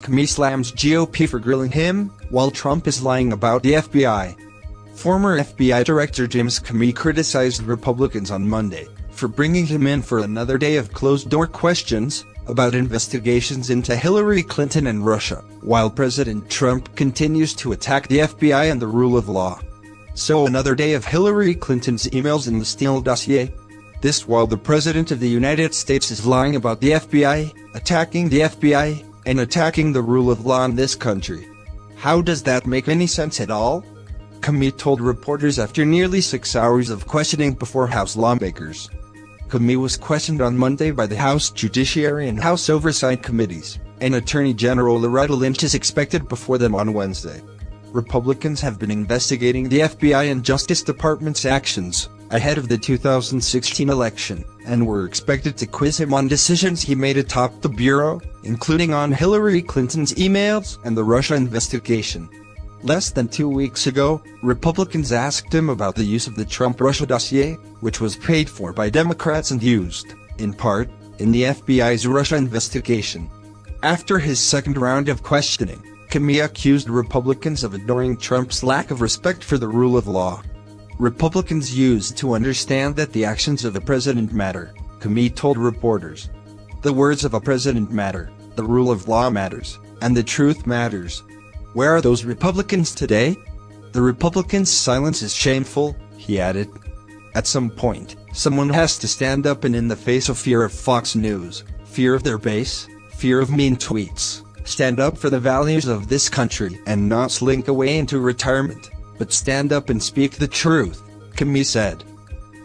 Comey slams GOP for grilling him, while Trump is lying about the FBI. Former FBI Director James Comey criticized Republicans on Monday for bringing him in for another day of closed-door questions about investigations into Hillary Clinton and Russia, while President Trump continues to attack the FBI and the rule of law. So another day of Hillary Clinton's emails in the Steele dossier? This while the President of the United States is lying about the FBI, attacking the FBI, and attacking the rule of law in this country. How does that make any sense at all? Comey told reporters after nearly 6 hours of questioning before House lawmakers. Comey was questioned on Monday by the House Judiciary and House Oversight Committees, and Attorney General Loretta Lynch is expected before them on Wednesday. Republicans have been investigating the FBI and Justice Department's actions ahead of the 2016 election, and were expected to quiz him on decisions he made atop the Bureau, including on Hillary Clinton's emails and the Russia investigation. Less than 2 weeks ago, Republicans asked him about the use of the Trump-Russia dossier, which was paid for by Democrats and used, in part, in the FBI's Russia investigation. After his second round of questioning, Comey accused Republicans of ignoring Trump's lack of respect for the rule of law. Republicans used to understand that the actions of a president matter, Comey told reporters. The words of a president matter, the rule of law matters, and the truth matters. Where are those Republicans today? The Republicans' silence is shameful, he added. At some point, someone has to stand up, and in the face of fear of Fox News, fear of their base, fear of mean tweets, stand up for the values of this country and not slink away into retirement, but stand up and speak the truth, Comey said.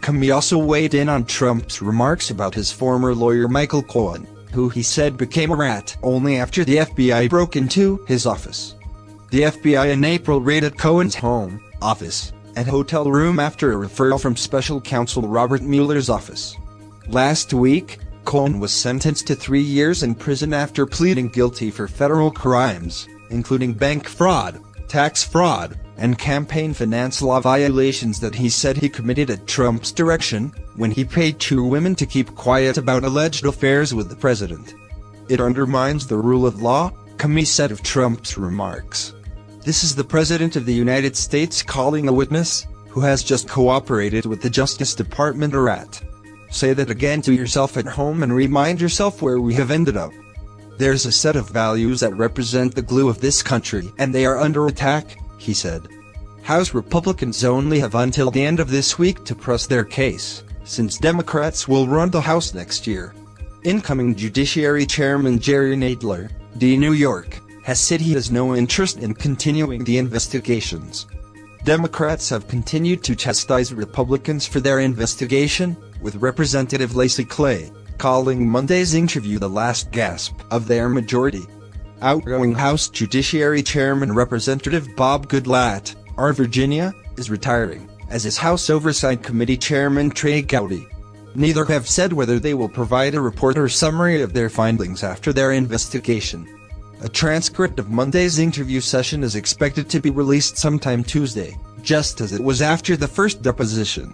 Comey also weighed in on Trump's remarks about his former lawyer Michael Cohen, who he said became a rat only after the FBI broke into his office. The FBI in April raided Cohen's home, office, and hotel room after a referral from special counsel Robert Mueller's office. Last week, Cohen was sentenced to 3 years in prison after pleading guilty for federal crimes, including bank fraud, tax fraud, and campaign finance law violations that he said he committed at Trump's direction, when he paid 2 women to keep quiet about alleged affairs with the president. It undermines the rule of law, Comey said of Trump's remarks. This is the President of the United States calling a witness, who has just cooperated with the Justice Department, a rat. Say that again to yourself at home and remind yourself where we have ended up. There's a set of values that represent the glue of this country, and they are under attack, he said. House Republicans only have until the end of this week to press their case, since Democrats will run the House next year. Incoming Judiciary Chairman Jerry Nadler, D. New York, has said he has no interest in continuing the investigations. Democrats have continued to chastise Republicans for their investigation, with Representative Lacy Clay calling Monday's interview the last gasp of their majority. Outgoing House Judiciary Chairman Representative Bob Goodlatte, R. Virginia, is retiring, as is House Oversight Committee Chairman Trey Gowdy. Neither have said whether they will provide a report or summary of their findings after their investigation. A transcript of Monday's interview session is expected to be released sometime Tuesday, just as it was after the first deposition.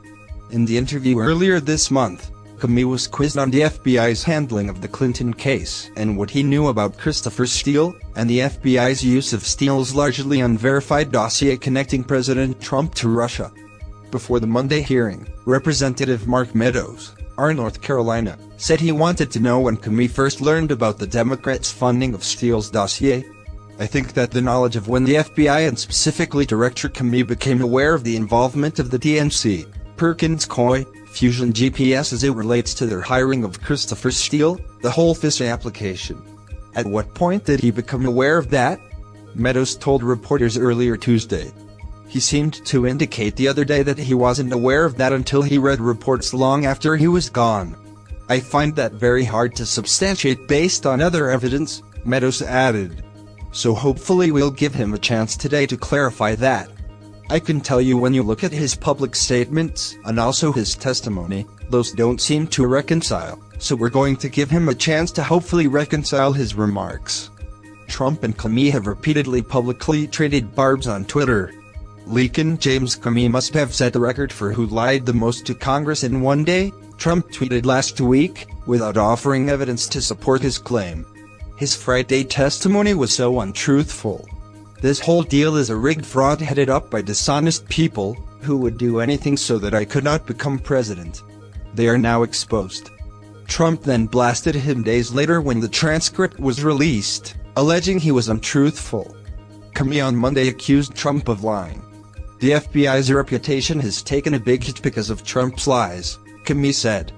In the interview earlier this month, Comey was quizzed on the FBI's handling of the Clinton case and what he knew about Christopher Steele, and the FBI's use of Steele's largely unverified dossier connecting President Trump to Russia. Before the Monday hearing, Representative Mark Meadows, R. North Carolina, said he wanted to know when Comey first learned about the Democrats' funding of Steele's dossier. I think that the knowledge of when the FBI and specifically Director Comey became aware of the involvement of the DNC, Perkins Coie, Fusion GPS as it relates to their hiring of Christopher Steele, the whole FISA application. At what point did he become aware of that? Meadows told reporters earlier Tuesday. He seemed to indicate the other day that he wasn't aware of that until he read reports long after he was gone. I find that very hard to substantiate based on other evidence, Meadows added. So hopefully we'll give him a chance today to clarify that. I can tell you when you look at his public statements and also his testimony, those don't seem to reconcile, so we're going to give him a chance to hopefully reconcile his remarks. Trump and Comey have repeatedly publicly traded barbs on Twitter. Leakin' James Comey must have set the record for who lied the most to Congress in one day, Trump tweeted last week, without offering evidence to support his claim. His Friday testimony was so untruthful. This whole deal is a rigged fraud headed up by dishonest people, who would do anything so that I could not become president. They are now exposed. Trump then blasted him days later when the transcript was released, alleging he was untruthful. Comey on Monday accused Trump of lying. The FBI's reputation has taken a big hit because of Trump's lies, Comey said.